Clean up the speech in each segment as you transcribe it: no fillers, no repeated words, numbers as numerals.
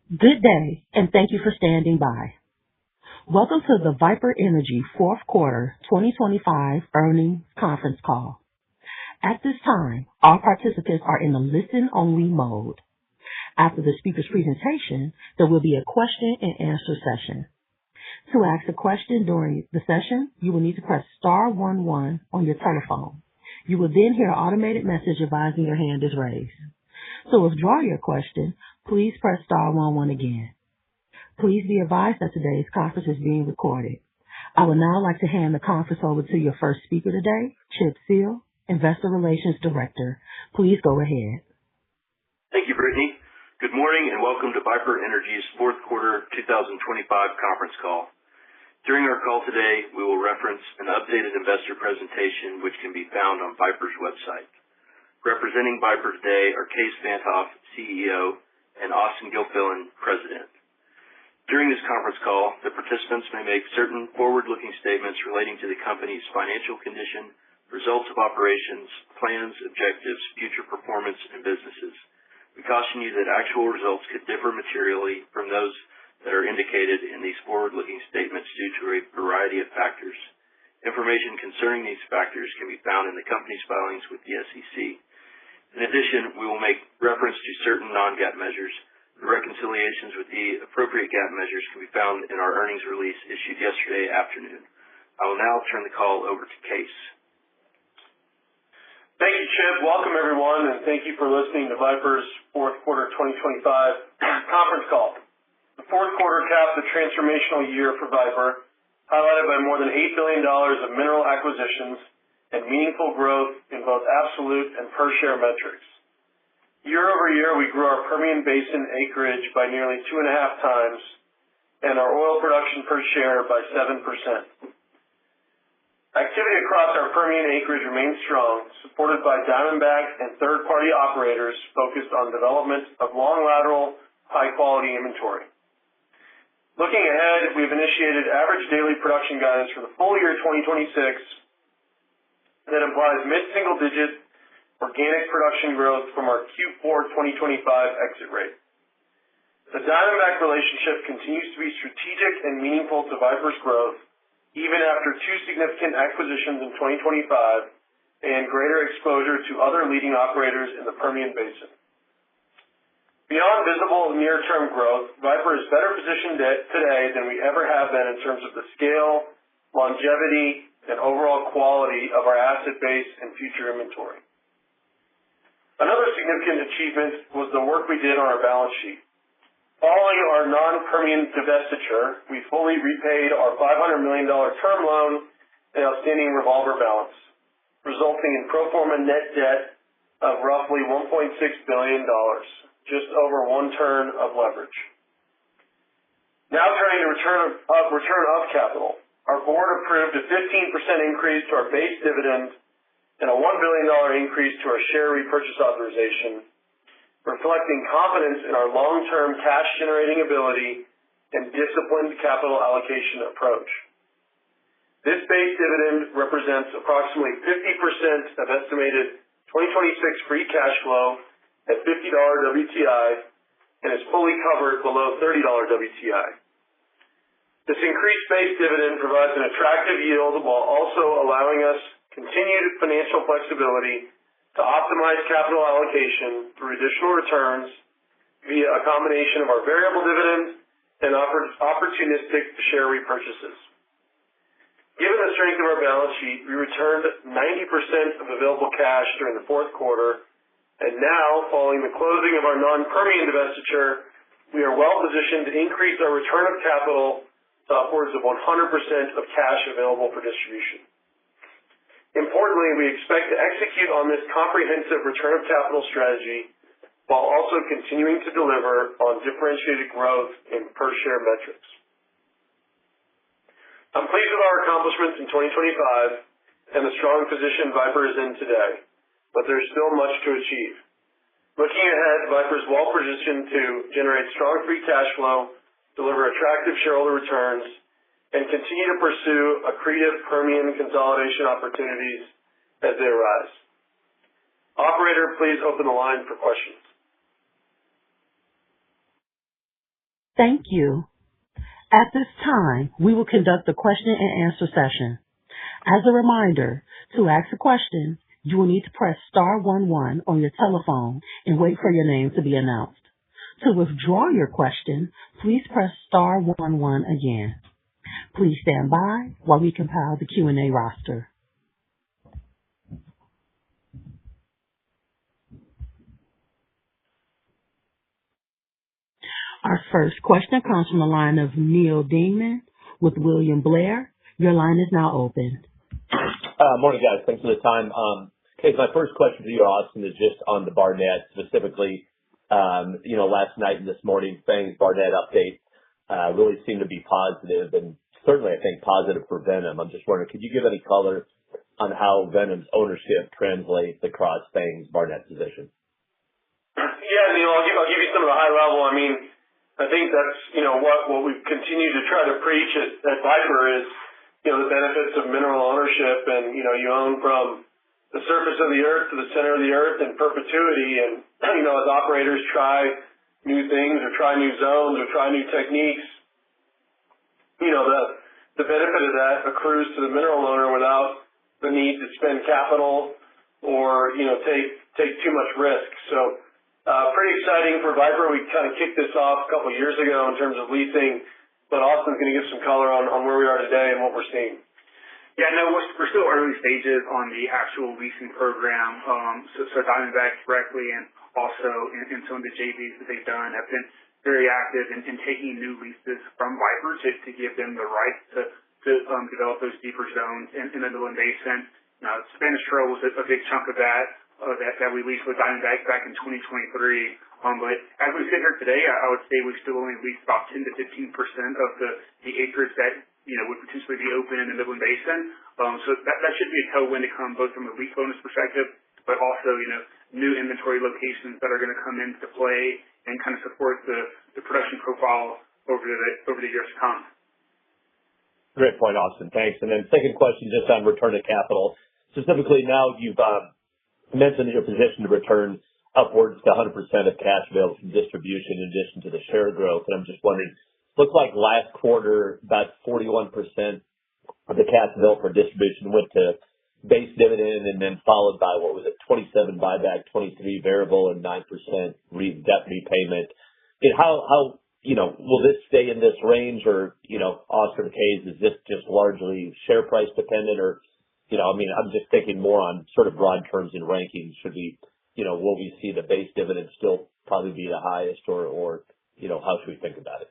Good day, and thank you for standing by. Welcome to the Viper Energy fourth quarter 2025 earnings conference call. At this time, all participants are in a listen-only mode. After the speaker's presentation, there will be a question-and-answer session. To ask a question during the session, you will need to press star 11 on your telephone. You will then hear an automated message advising your hand is raised. To withdraw your question, please press star 11 again. Please be advised that today's conference is being recorded. I would now like to hand the conference over to your first speaker today, Chip Seal, Investor Relations Director. Please go ahead. Thank you, Brittany. Good morning and welcome to Viper Energy's fourth quarter 2025 conference call. During our call today, we will reference an updated investor presentation which can be found on Viper's website. Representing Viper today are Case Van Hoff, CEO, and Austin Gilfillan, President. During this conference call, the participants may make certain forward-looking statements relating to the company's financial condition, results of operations, plans, objectives, future performance, and businesses. We caution you that actual results could differ materially from those that are indicated in these forward-looking statements due to a variety of factors. Information concerning these factors can be found in the company's filings with the SEC. In addition, we will make reference to certain non-GAAP measures. The reconciliations with the appropriate GAAP measures can be found in our earnings release issued yesterday afternoon. I will now turn the call over to Case. Thank you, Chip. Welcome, everyone, and thank you for listening to Viper's fourth quarter 2025 conference call. The fourth quarter capped a transformational year for Viper, highlighted by more than $8 billion of mineral acquisitions and meaningful growth in both absolute and per-share metrics. Year over year, we grew our Permian Basin acreage by nearly 2.5 times and our oil production per share by 7%. Activity across our Permian acreage remains strong, supported by Diamondback and third-party operators focused on development of long lateral, high-quality inventory. Looking ahead, we've initiated average daily production guidance for the full year 2026 that implies mid-single-digit organic production growth from our Q4 2025 exit rate. The Diamondback relationship continues to be strategic and meaningful to Viper's growth, even after 2 significant acquisitions in 2025 and greater exposure to other leading operators in the Permian Basin. Beyond visible near-term growth, Viper is better positioned today than we ever have been in terms of the scale, longevity, and overall quality of our asset base and future inventory. Another significant achievement was the work we did on our balance sheet. Following our non-Permian divestiture, we fully repaid our $500 million term loan and outstanding revolver balance, resulting in pro forma net debt of roughly $1.6 billion, just over 1 turn of leverage. Now turning to return of capital. Our board approved a 15% increase to our base dividend and a $1 billion increase to our share repurchase authorization, reflecting confidence in our long-term cash-generating ability and disciplined capital allocation approach. This base dividend represents approximately 50% of estimated 2026 free cash flow at $50 WTI and is fully covered below $30 WTI. This increased base dividend provides an attractive yield while also allowing us continued financial flexibility to optimize capital allocation through additional returns via a combination of our variable dividend and opportunistic share repurchases. Given the strength of our balance sheet, we returned 90% of available cash during the fourth quarter, and now, following the closing of our non-Permian divestiture, we are well positioned to increase our return of capital to upwards of 100% of cash available for distribution. Importantly, we expect to execute on this comprehensive return of capital strategy while also continuing to deliver on differentiated growth in per-share metrics. I'm pleased with our accomplishments in 2025 and the strong position Viper is in today, but there's still much to achieve. Looking ahead, Viper is well positioned to generate strong free cash flow, deliver attractive shareholder returns, and continue to pursue accretive Permian consolidation opportunities as they arise. Operator, please open the line for questions. Thank you. At this time, we will conduct a question and answer session. As a reminder, to ask a question, you will need to press star 11 on your telephone and wait for your name to be announced. To withdraw your question, please press star 11 again. Please stand by while we compile the Q&A roster. Our first question comes from the line of Neil Dingman with William Blair. Your line is now open. Morning, guys. Thanks for the time. Okay, my first question for you, Austin, is just on the Barnett specifically. Last night and this morning, FANG's Barnett update really seemed to be positive, and certainly I think positive for Venom. I'm just wondering, could you give any color on how Venom's ownership translates across FANG's Barnett position? Yeah, Neil, I'll give you some of the high level. I mean, I think that's, what we continue to try to preach at Viper is, the benefits of mineral ownership, and, you own from the surface of the earth to the center of the earth in perpetuity. And, as operators try new things or try new zones or try new techniques, the benefit of that accrues to the mineral owner without the need to spend capital or, take too much risk. So, pretty exciting for Viper. We kind of kicked this off a couple of years ago in terms of leasing, but Austin's going to give some color on where we are today and what we're seeing. Yeah, no, we're still early stages on the actual leasing program. So Diamondback directly and also in some of the JVs that they've done have been very active in taking new leases from Viper to give them the right to develop those deeper zones in the Midland Basin. Spanish Trail was a big chunk of that we leased with Diamondback back in 2023. But as we sit here today, I would say we still only leased about 10 to 15% of the acres that would potentially be open in the Midland Basin. So that should be a tailwind to come both from a lease bonus perspective, but also new inventory locations that are going to come into play and kind of support the production profile over the years to come. Great point, Austin. Thanks. And then second question, just on return of capital. Specifically, now you've mentioned your position to return upwards to 100% of cash available from distribution in addition to the share growth. And I'm just wondering, looked like last quarter about 41% of the cash available for distribution went to base dividend, and then followed by, 27 buyback, 23 variable, and 9% debt repayment. How will this stay in this range, or, Austin Hayes, is this just largely share price dependent, or, I'm just thinking more on sort of broad terms and rankings. Should we, will we see the base dividend still probably be the highest, or how should we think about it?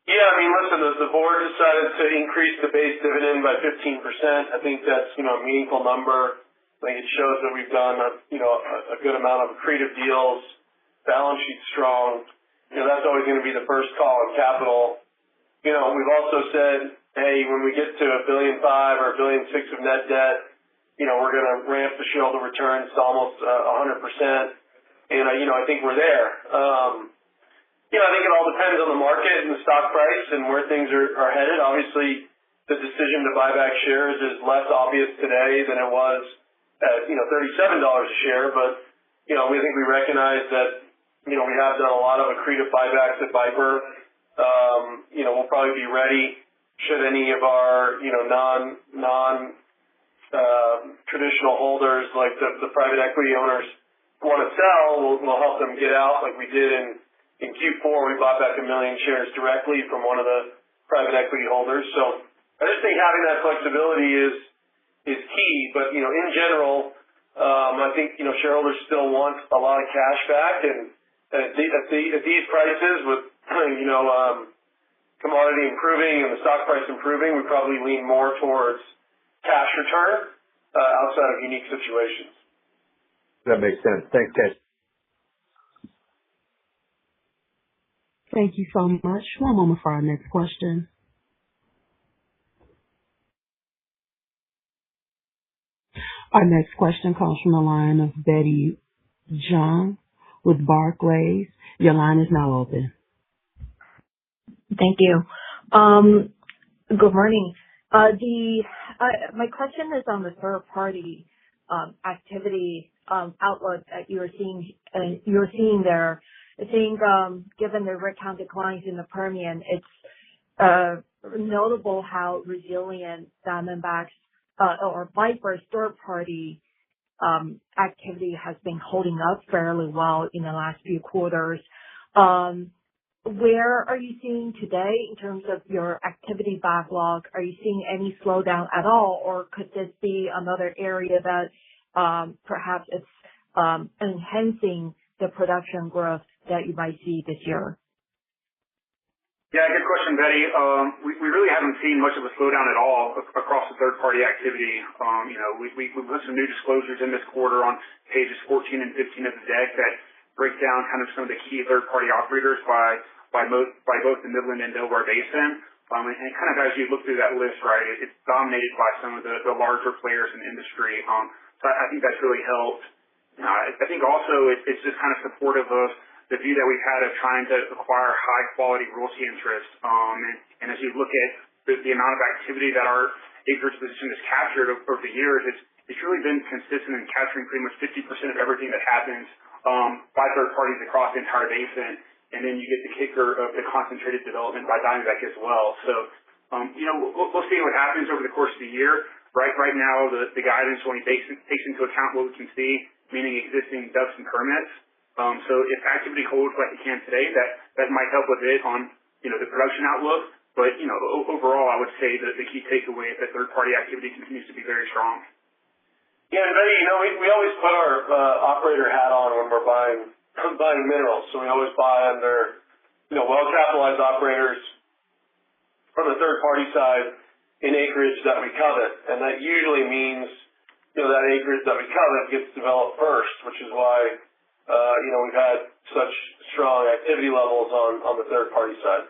Yeah, listen, the board decided to increase the base dividend by 15%. I think that's, a meaningful number. I think it shows that we've done a good amount of accretive deals, balance sheet strong. That's always going to be the first call on capital. We've also said, hey, when we get to $1.5 billion or $1.6 billion of net debt, we're going to ramp the shareholder returns to almost 100%. And, I think we're there. I think it all depends on the market and the stock price and where things are headed. Obviously, the decision to buy back shares is less obvious today than it was at, $37 a share. But, we think we recognize that, we have done a lot of accretive buybacks at Viper. We'll probably be ready should any of our, traditional holders, like the private equity owners, want to sell. We'll help them get out like we did in Q4. We bought back 1 million shares directly from one of the private equity holders. So I just think having that flexibility is key. But, in general, I think, shareholders still want a lot of cash back. And at these prices with, commodity improving and the stock price improving, we probably lean more towards cash return outside of unique situations. That makes sense. Thanks, guys. Thank you so much. One moment for our next question. Our next question comes from the line of Betty Jiang with Barclays. Your line is now open. Thank you. Good morning. My question is on the third party activity outlook that you're seeing there. I think given the rig count declines in the Permian, it's notable how resilient Diamondback's or Viper's third-party activity has been holding up fairly well in the last few quarters. Where are you seeing today in terms of your activity backlog? Are you seeing any slowdown at all, or could this be another area that perhaps it's enhancing the production growth that you might see this year? Yeah, good question, Betty. We really haven't seen much of a slowdown at all across the third-party activity. We put some new disclosures in this quarter on pages 14 and 15 of the deck that break down kind of some of the key third-party operators by both the Midland and Delaware Basin. And kind of as you look through that list, right, it's dominated by some of the larger players in the industry. So I think that's really helped. I think also it's just kind of supportive of the view that we've had of trying to acquire high-quality royalty interest. And as you look at the amount of activity that our acreage position has captured over the years, it's really been consistent in capturing pretty much 50% of everything that happens by third parties across the entire basin. And then you get the kicker of the concentrated development by Diamondback as well. So, we'll see what happens over the course of the year. Right now, the guidance only takes into account what we can see, meaning existing DUCs and permits. So if activity holds like it can today, that might help a bit on, the production outlook. But, overall, I would say that the key takeaway is that third-party activity continues to be very strong. Yeah, and Betty, we always put our operator hat on when we're buying minerals. So we always buy under, well-capitalized operators from the third-party side in acreage that we covet. And that usually means, that acreage that we covet gets developed first, which is why, we've had such strong activity levels on the third-party side.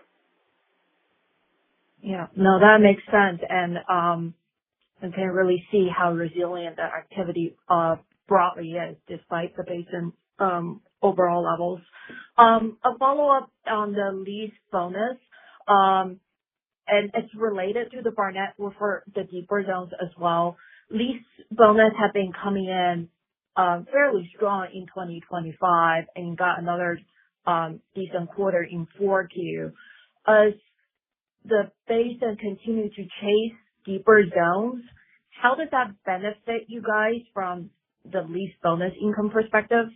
Yeah, no, that makes sense. And I can really see how resilient that activity broadly is despite the basin overall levels. A follow-up on the lease bonus, and it's related to the Barnett for the deeper zones as well. Lease bonus have been coming in fairly strong in 2025 and got another decent quarter in 4Q. As the basin continue to chase deeper zones, how does that benefit you guys from the lease bonus income perspective?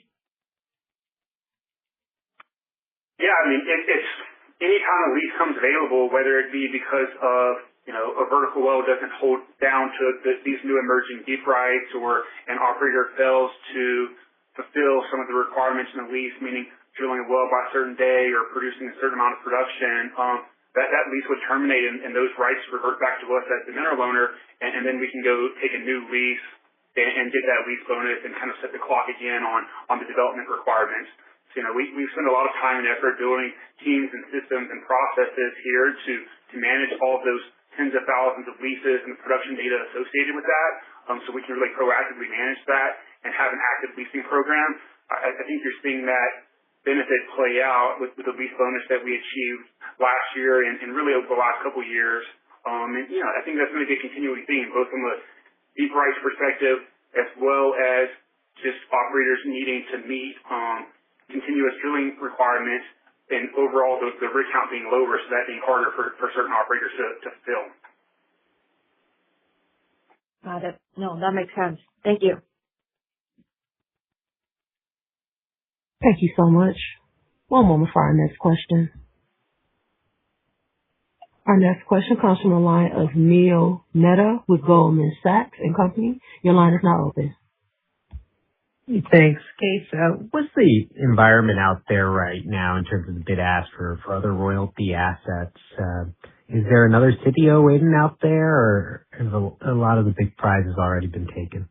Yeah, I mean, it's any time a lease comes available, whether it be because of, a vertical well doesn't hold down to these new emerging deep rights, or an operator fails to fulfill some of the requirements in the lease, meaning drilling a well by a certain day or producing a certain amount of production, that lease would terminate and those rights revert back to us as the mineral owner, and then we can go take a new lease and get that lease bonus and kind of set the clock again on the development requirements. So, we spend a lot of time and effort building teams and systems and processes here to manage all of those tens of thousands of leases and the production data associated with that, so we can really proactively manage that and have an active leasing program. I think you're seeing that benefit play out with the lease bonus that we achieved last year and really over the last couple of years. And, I think that's going to be a continuing theme, both from a deep rights perspective as well as just operators needing to meet continuous drilling requirements and overall the rig count being lower, so that being harder for certain operators to fill. Got it. No, that makes sense. Thank you. Thank you so much. One moment for our next question. Our next question comes from the line of Neil Mehta with Goldman Sachs and Company. Your line is now open. Thanks, Case. What's the environment out there right now in terms of the bid ask for other royalty assets? Is there another Sitio waiting out there, or have a lot of the big prizes already been taken?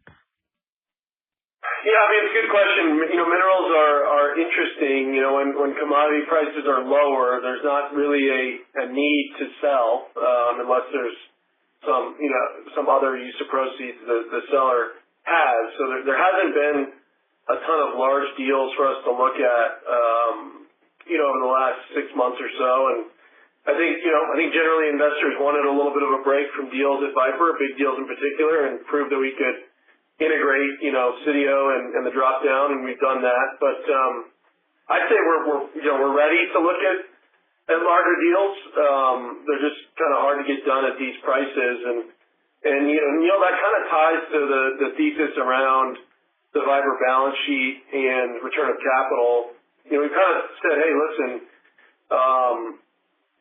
Yeah, I mean, it's a good question. Minerals are interesting. When commodity prices are lower, there's not really a need to sell unless there's some other use of proceeds the seller has. So there hasn't been a ton of large deals for us to look at, over the last 6 months or so. And I think generally investors wanted a little bit of a break from deals at Viper, big deals in particular, and prove that we could integrate, Sitio and the drop down, and we've done that. But, I'd say we're ready to look at larger deals. They're just kind of hard to get done at these prices, and that kind of ties to the thesis around the Viper balance sheet and return of capital. We kind of said, hey, listen,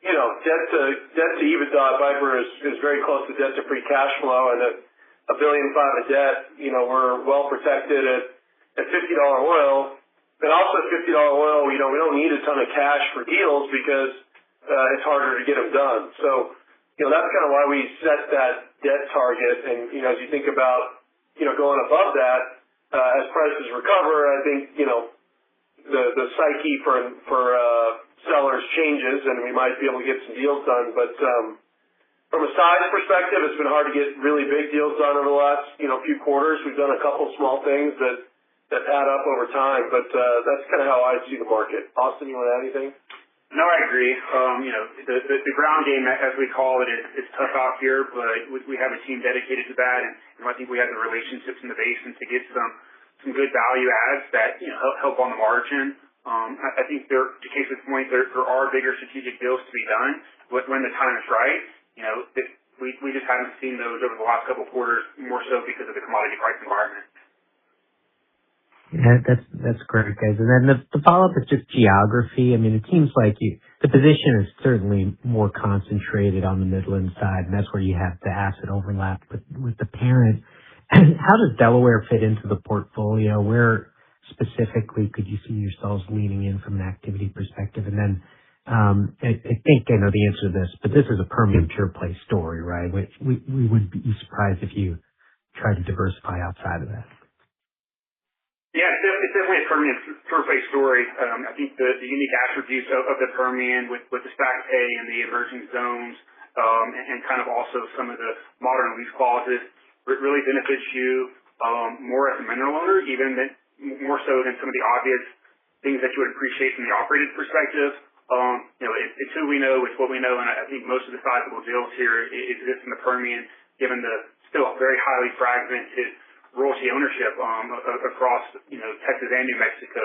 debt to EBITDA at Viper is very close to debt to free cash flow, and at $1.5 billion of debt, we're well protected at $50 oil. And also at $50 oil, we don't need a ton of cash for deals because it's harder to get them done. So, that's kind of why we set that debt target. And, as you think about, going above that, as prices recover, I think, the psyche for sellers changes, and we might be able to get some deals done. But from a size perspective, it's been hard to get really big deals done over the last, few quarters. We've done a couple small things that add up over time, but that's kind of how I see the market. Austin, you want to add anything? No, I agree. The ground game, as we call it, is tough out here, but we have a team dedicated to that, and I think we have the relationships in the basin to get some good value adds that help on the margin. I think to Case's point, there are bigger strategic deals to be done when the time is right. We just haven't seen those over the last couple of quarters, more so because of the commodity price environment. Yeah, that's great, guys. And then the follow-up is just geography. I mean, it seems like the position is certainly more concentrated on the Midland side, and that's where you have the asset overlap with the parent. How does Delaware fit into the portfolio? Where specifically could you see yourselves leaning in from an activity perspective? And then I think I know the answer to this, but this is a Permian pure play story, right? We would be surprised if you tried to diversify outside of that. Yeah, it's definitely a Permian pure play story. I think the unique attributes of the Permian with the stack pay and the emerging zones, and kind of also some of the modern lease clauses really benefits you more as a mineral owner, more so than some of the obvious things that you would appreciate from the operated perspective. It's who we know, it's what we know, and I think most of the sizable deals here exist in the Permian, given the still very highly fragmented royalty ownership across Texas and New Mexico.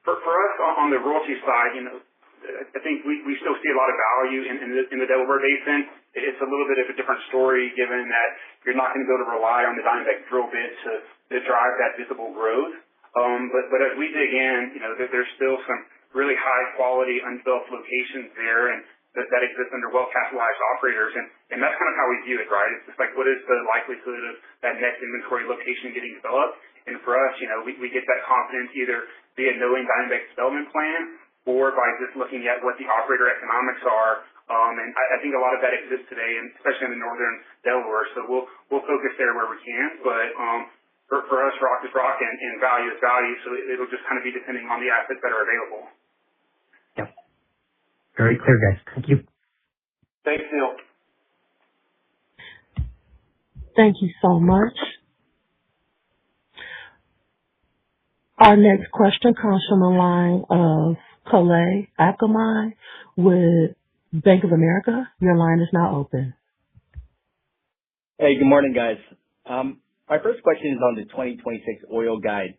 For us on the royalty side, I think we still see a lot of value in the Delaware Basin. It's a little bit of a different story, given that you're not going to be able to rely on the Diamondback drill bit to drive that visible growth. But as we dig in, there's still some really high quality undeveloped locations there, and that exist under well-capitalized operators, and that's kind of how we view it, right? It's just like, what is the likelihood of that next inventory location getting developed? And for us, we get that confidence either via knowing Diamondback's development plan or by just looking at what the operator economics are. And I think a lot of that exists today, and especially in the northern Delaware. So we'll focus there where we can, but for us, rock is rock and value is value. So it'll just kind of be depending on the assets that are available. Very clear, guys. Thank you. Thanks, Neil. Thank you so much. Our next question comes from the line of Kalei Akamai with Bank of America. Your line is now open. Hey, good morning, guys. My first question is on the 2026 oil guide.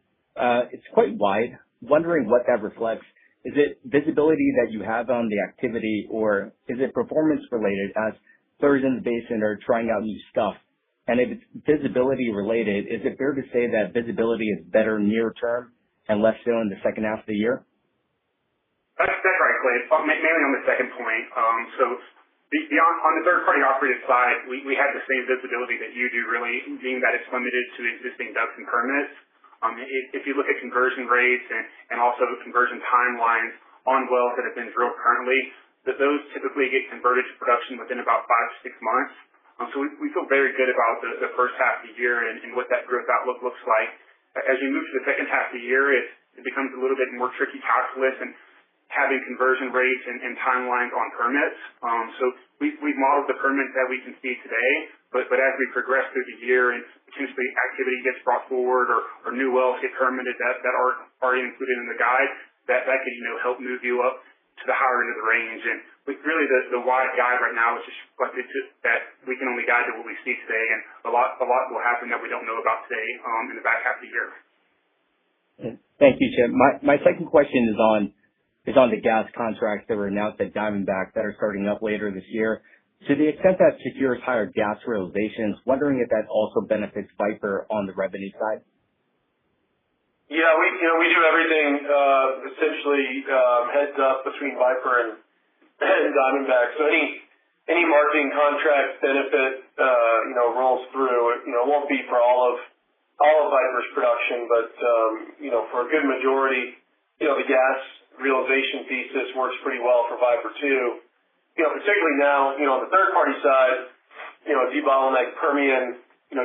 It's quite wide. Wondering what that reflects. Is it visibility that you have on the activity, or is it performance related as players in the basin are trying out new stuff? And if it's visibility related, is it fair to say that visibility is better near term and less so in the second half of the year? That's right, Clay. Mainly on the second point. So on the third-party operated side, we have the same visibility that you do, really, being that it's limited to existing DUCs and permits. If you look at conversion rates and also the conversion timelines on wells that have been drilled currently, those typically get converted to production within about 5 to 6 months. So we feel very good about the first half of the year and what that growth outlook looks like. As you move to the second half of the year, it becomes a little bit more tricky calculus and having conversion rates and timelines on permits. So we've modeled the permits that we can see today, but as we progress through the year and potentially activity gets brought forward or new wells get permitted that aren't already included in the guide, that could help move you up to the higher end of the range. And really the wide guide right now is just reflected to that we can only guide to what we see today, and a lot will happen that we don't know about today in the back half of the year. Thank you, Chip. My second question is on the gas contracts that were announced at Diamondback that are starting up later this year. To the extent that secures higher gas realizations, wondering if that also benefits Viper on the revenue side. Yeah, we do everything essentially heads up between Viper and Diamondback. So any marketing contract benefit rolls through. It won't be for all of Viper's production, but for a good majority, the gas realization thesis works pretty well for Viper too. Particularly now, on the third party side, debottleneck Permian,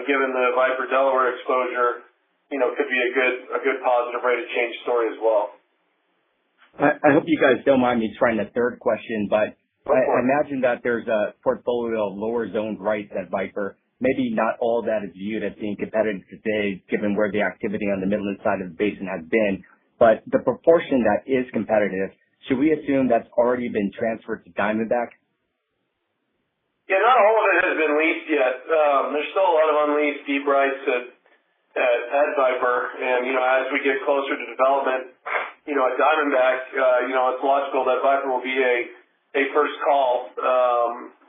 given the Viper Delaware exposure, could be a good positive rate of change story as well. I hope you guys don't mind me trying a third question, but I imagine that there's a portfolio of lower zoned rights at Viper. Maybe not all that is viewed as being competitive today, given where the activity on the Midland side of the basin has been. But the proportion that is competitive, should we assume that's already been transferred to Diamondback? Yeah, not all of it has been leased yet. There's still a lot of unleased deep rights at Viper, and as we get closer to development, at Diamondback, it's logical that Viper will be a first call.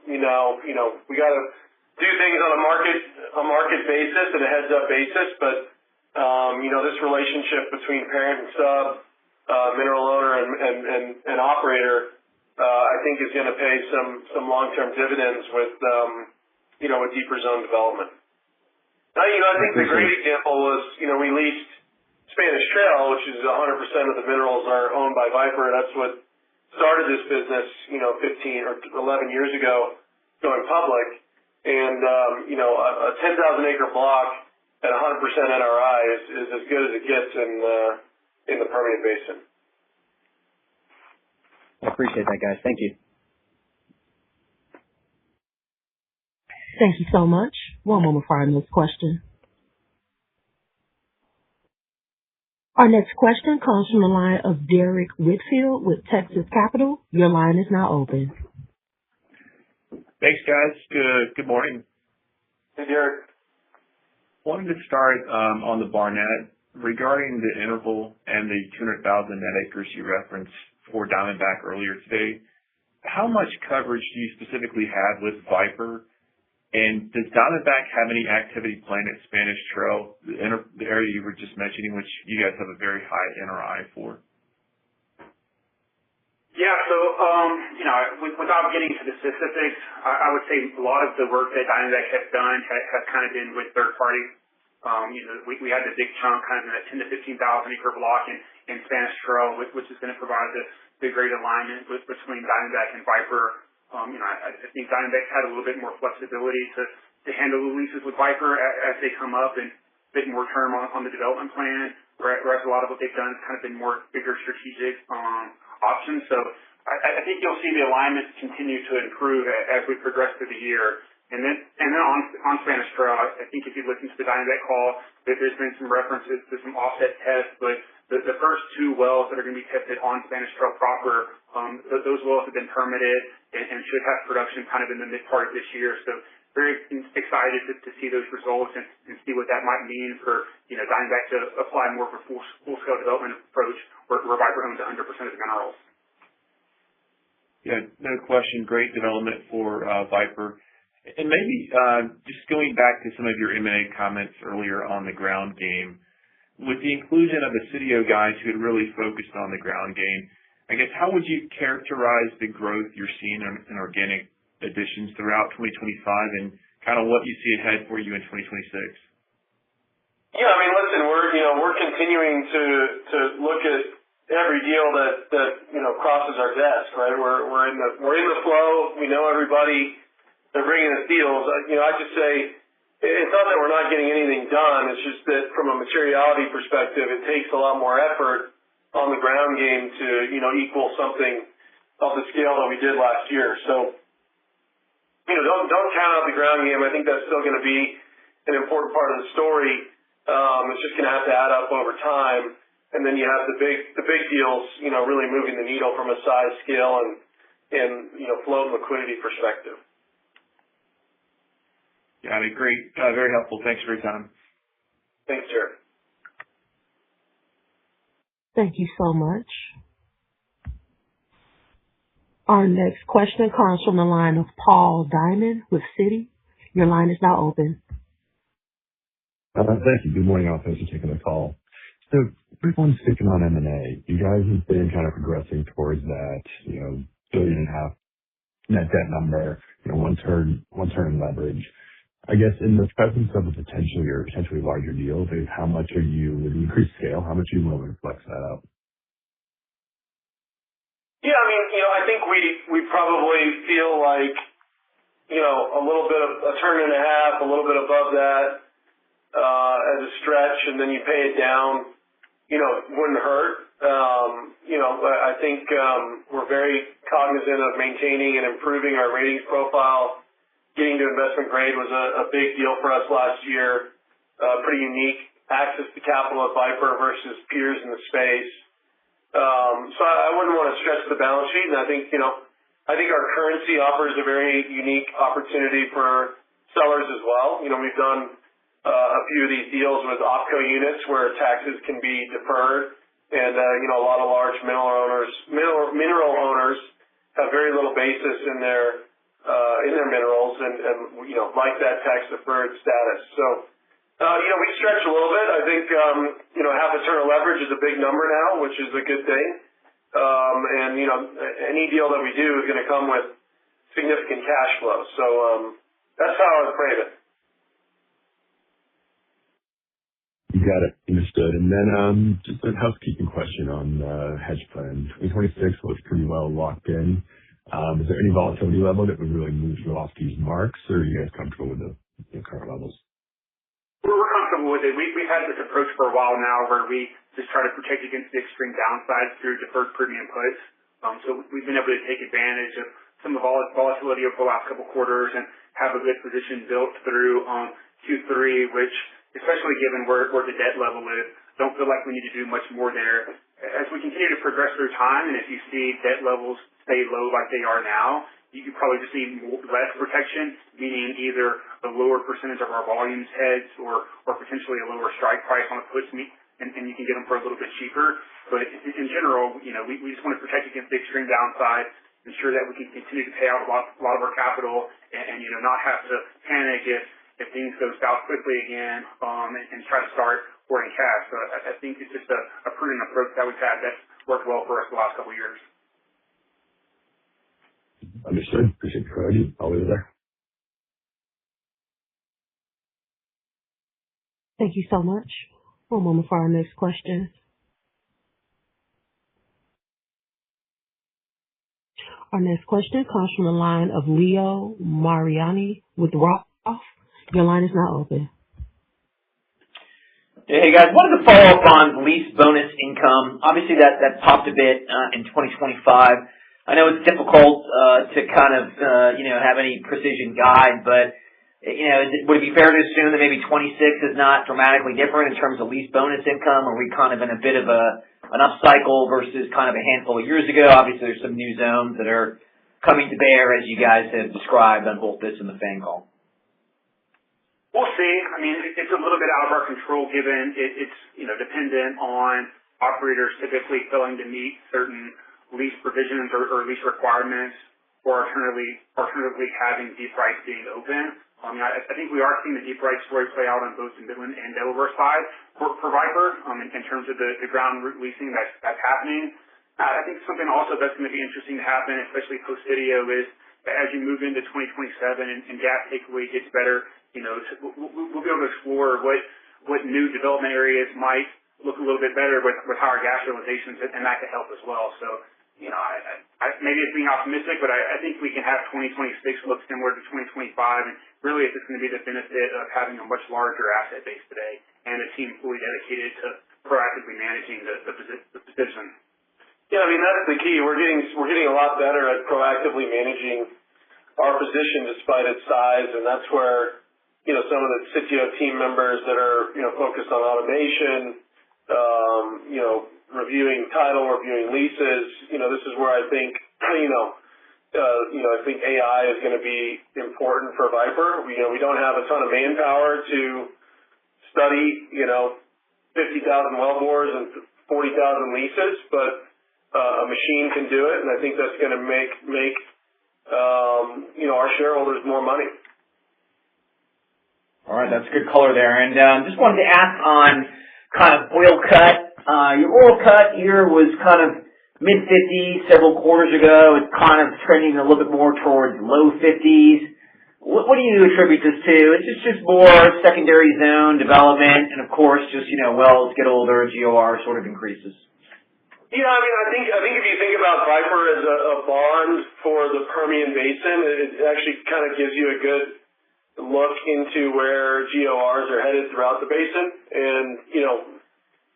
We got to do things on a market basis and a heads up basis, but this relationship between parent and sub, mineral owner and operator, I think is going to pay some long-term dividends with deeper zone development. I think the great example was, we leased Spanish Trail, which is 100% of the minerals are owned by Viper. That's what started this business, 15 or 11 years ago, going public. And, a 10,000 acre block at 100% NRI is as good as it gets in the Permian Basin. I appreciate that, guys. Thank you. Thank you so much. One moment for our next question. Our next question comes from the line of Derek Whitfield with Texas Capital. Your line is now open. Thanks, guys. Good morning. Hey, Derek. Wanted to start on the Barnett. Regarding the interval and the 200,000 net acres you referenced for Diamondback earlier today, how much coverage do you specifically have with Viper? And does Diamondback have any activity planned at Spanish Trail, the area you were just mentioning, which you guys have a very high NRI for? Yeah, so, without getting to the specifics, I would say a lot of the work that Diamondback has done has kind of been with third parties. We had the big chunk kind of in that 10 to 15,000 acre block in Spanish Trail, which is going to provide the great alignment between Diamondback and Viper. I think Diamondback had a little bit more flexibility to handle the leases with Viper as they come up and a bit more term on the development plan, whereas a lot of what they've done has kind of been more bigger strategic options. So I think you'll see the alignment continue to improve as we progress through the year. And then on Spanish Trail, I think if you listen to the Diamondback call, there's been some references to some offset tests, but the first two wells that are going to be tested on Spanish Trail proper, those wells have been permitted and should have production kind of in the mid part of this year. So very excited to see those results and see what that might mean for Diamondback to apply more of a full scale development approach where Viper owns 100% of the minerals. Yeah, no question. Great development for Viper. And maybe just going back to some of your M&A comments earlier on the ground game, with the inclusion of the CDO guys who had really focused on the ground game, I guess how would you characterize the growth you're seeing in organic additions throughout 2025 and kind of what you see ahead for you in 2026? Yeah, I mean, listen, we're continuing to look at every deal that crosses our desk, right? We're in the flow. We know everybody. They're bringing us deals. I just say it's not that we're not getting anything done. It's just that from a materiality perspective, it takes a lot more effort on the ground game to equal something of the scale that we did last year. So don't count out the ground game. I think that's still going to be an important part of the story. It's just going to have to add up over time. And then you have the big deals, really moving the needle from a size, scale, and flow and liquidity perspective. Got it. Great. Very helpful. Thanks for your time. Thanks, Jared. Thank you so much. Our next question comes from the line of Paul Diamond with Citi. Your line is now open. Thank you. Good morning, all. Thanks for taking the call. So, quick one, sticking on M&A. You guys have been kind of progressing towards that, $1.5 billion net debt number, one turn leverage. I guess in the presence of a potentially larger deal, how much are you, with increased scale, how much are you willing to flex that up? Yeah, I think we probably feel like, a little bit of a turn and a half, a little bit above that, as a stretch, and then you pay it down, wouldn't hurt. I think, we're very cognizant of maintaining and improving our ratings profile. Getting to investment grade was a big deal for us last year. Pretty unique access to capital at Viper versus peers in the space. So I wouldn't want to stretch the balance sheet, and I think our currency offers a very unique opportunity for sellers as well. We've done a few of these deals with OpCo units where taxes can be deferred, and a lot of large mineral owners have very little basis in their minerals and like that tax deferred status. So we stretch a little bit. I think half a turn of leverage is a big number now, which is a good thing. And any deal that we do is going to come with significant cash flow. So that's how I would frame it. You got it. Understood. And then just a housekeeping question on hedge plan. 2026 looks pretty well locked in. Is there any volatility level that would really move you off these marks, or are you guys comfortable with the current levels? We're comfortable with it. We've had this approach for a while now where we just try to protect against the extreme downside through deferred premium puts. So we've been able to take advantage of some of the volatility over the last couple quarters and have a good position built through Q3, which, especially given where the debt level is, don't feel like we need to do much more there. As we continue to progress through time, and if you see debt levels stay low like they are now, you could probably just need less protection, meaning either a lower percentage of our volumes hedged or potentially a lower strike price on a puts, and you can get them for a little bit cheaper. But in general, we just want to protect against the extreme downside, ensure that we can continue to pay out a lot of our capital, and not have to panic if things go south quickly again, and try to start hoarding cash. So I think it's just a prudent approach that we've had that's worked well for us the last couple of years. Understood. Appreciate the clarity. I'll leave it there. Thank you so much. One moment for our next question. Our next question comes from the line of Leo Mariani with Roth. Your line is now open. Hey guys, wanted to follow up on lease bonus income. Obviously that popped a bit in 2025. I know it's difficult to kind of have any precision guide, but would it be fair to assume that maybe 26 is not dramatically different in terms of lease bonus income? Are we kind of in a bit of an upcycle versus kind of a handful of years ago? Obviously there's some new zones that are coming to bear, as you guys have described on both this and the fan call. We'll see. It's a little bit out of our control given it's dependent on operators typically failing to meet certain lease provisions or lease requirements, or alternatively having deep rights being open. I think we are seeing the deep rights story play out on both the Midland and Delaware side for Viper in terms of the ground route leasing that's happening. I think something also that's going to be interesting to happen, especially post-video, is as you move into 2027 and gas takeaway gets better, we'll be able to explore what new development areas might look a little bit better with higher gas realizations, and that could help as well. So, maybe it's being optimistic, but I think we can have 2026 look similar to 2025, and really it's just going to be the benefit of having a much larger asset base today and a team fully dedicated to proactively managing the position. Yeah, that's the key. We're getting a lot better at proactively managing our position despite its size, and that's where some of the Sitio team members that are focused on automation, reviewing title, reviewing leases. This is where I think I think AI is going to be important for Viper. We don't have a ton of manpower to study 50,000 wellbores and 40,000 leases, but a machine can do it, and I think that's going to make our shareholders more money. All right, that's good color there. And just wanted to ask on kind of oil cut. Your oil cut here was kind of mid-50s several quarters ago. It's kind of trending a little bit more towards low 50s. What do you attribute this to? Is this just more secondary zone development, and of course, just wells get older, GOR sort of increases? Yeah, I think if you think about Viper as a bond for the Permian Basin, it actually kind of gives you a good look into where GORs are headed throughout the basin. And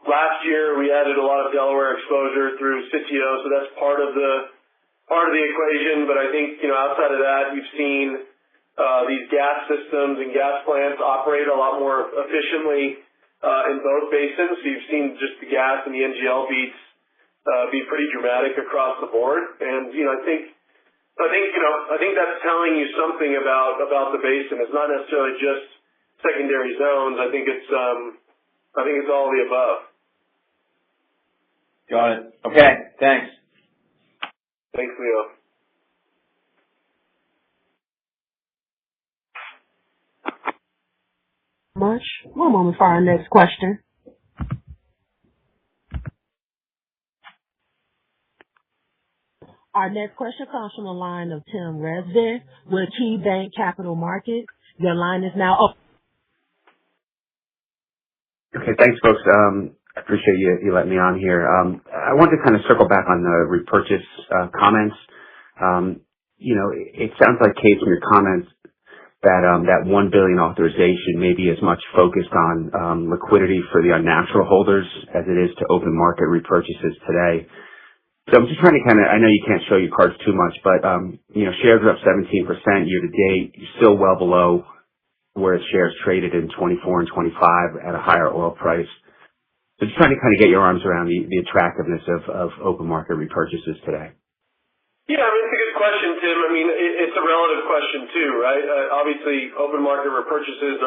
last year we added a lot of Delaware exposure through Sitio, so that's part of the equation. But I think outside of that, you've seen these gas systems and gas plants operate a lot more efficiently in both basins. So you've seen just the gas and the NGL beats be pretty dramatic across the board. And I think that's telling you something about the basin. It's not necessarily just secondary zones. I think it's all the above. Got it. Okay. Thanks. Thanks, Leo. Much. One moment for our next question. Our next question comes from the line of Tim Rezvan with KeyBanc Capital Markets. Your line is now open. Okay, thanks, folks. I appreciate you letting me on here. I wanted to kind of circle back on the repurchase comments. It sounds like, Case, from your comments that $1 billion authorization may be as much focused on liquidity for the unnatural holders as it is to open market repurchases today. So I'm just trying to I know you can't show your cards too much, but, shares are up 17% year to date. You're still well below where shares traded in 24 and 25 at a higher oil price. So just trying to get your arms around the attractiveness of open market repurchases today. Yeah, it's a good question, Tim. It's a relative question too, right? Obviously, open market repurchases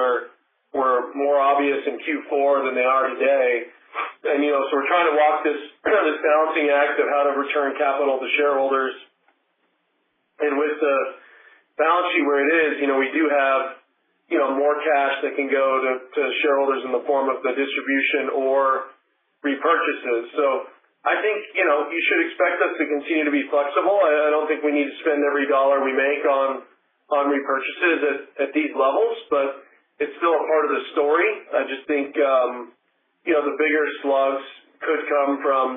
were more obvious in Q4 than they are today. And, so we're trying to walk this balancing act of how to return capital to shareholders. And with the balance sheet where it is, we do have, more cash that can go to shareholders in the form of the distribution or repurchases. So I think, you should expect us to continue to be flexible. I don't think we need to spend every dollar we make on repurchases at these levels, but it's still a part of the story. I just think, the bigger slugs could come from,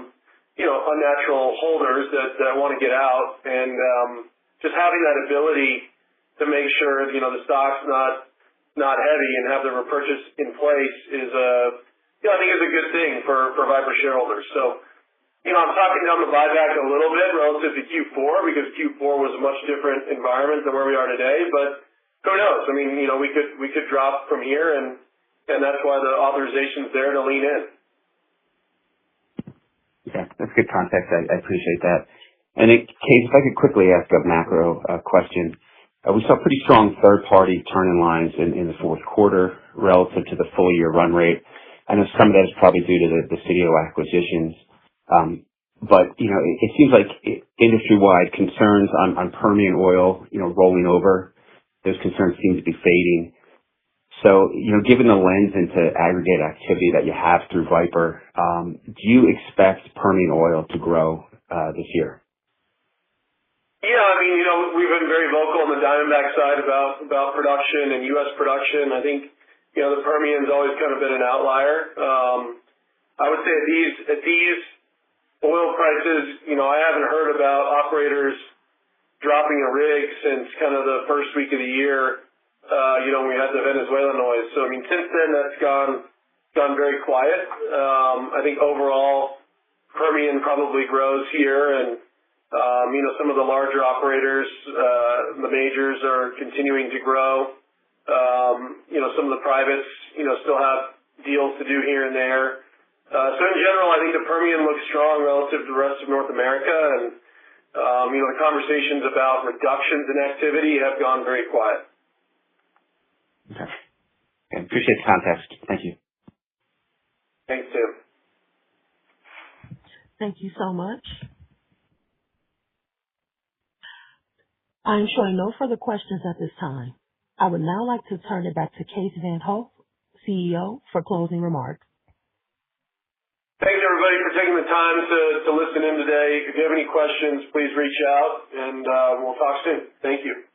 unnatural holders that want to get out, and just having that ability to make sure, the stock's not heavy and have the repurchase in place is I think is a good thing for Viper shareholders. So, I'm talking down the buyback a little bit relative to Q4 because Q4 was a much different environment than where we are today, but who knows? We could drop from here, and that's why the authorization's there to lean in. Okay, that's good context. I appreciate that. And Case, if I could quickly ask a macro question. We saw pretty strong third-party turn-in lines in the fourth quarter relative to the full-year run rate. I know some of that is probably due to the Sitio acquisitions. But, it seems like industry-wide concerns on Permian oil, rolling over, those concerns seem to be fading. So, given the lens into aggregate activity that you have through Viper, do you expect Permian oil to grow this year? Yeah, we've been very vocal on the Diamondback side about production and U.S. production. I think, the Permian's always kind of been an outlier. I would say at these oil prices, I haven't heard about operators dropping a rig since kind of the first week of the year. We had the Venezuela noise. So, since then that's gone very quiet. I think overall Permian probably grows here, and some of the larger operators, the majors are continuing to grow. Some of the privates, still have deals to do here and there. So in general, I think the Permian looks strong relative to the rest of North America, and the conversations about reductions in activity have gone very quiet. Okay. Appreciate the context. Thank you. Thanks, Tim. Thank you so much. I am showing no further questions at this time. I would now like to turn it back to Case Van Holt, CEO, for closing remarks. Thanks, everybody, for taking the time to listen in today. If you have any questions, please reach out, and we'll talk soon. Thank you.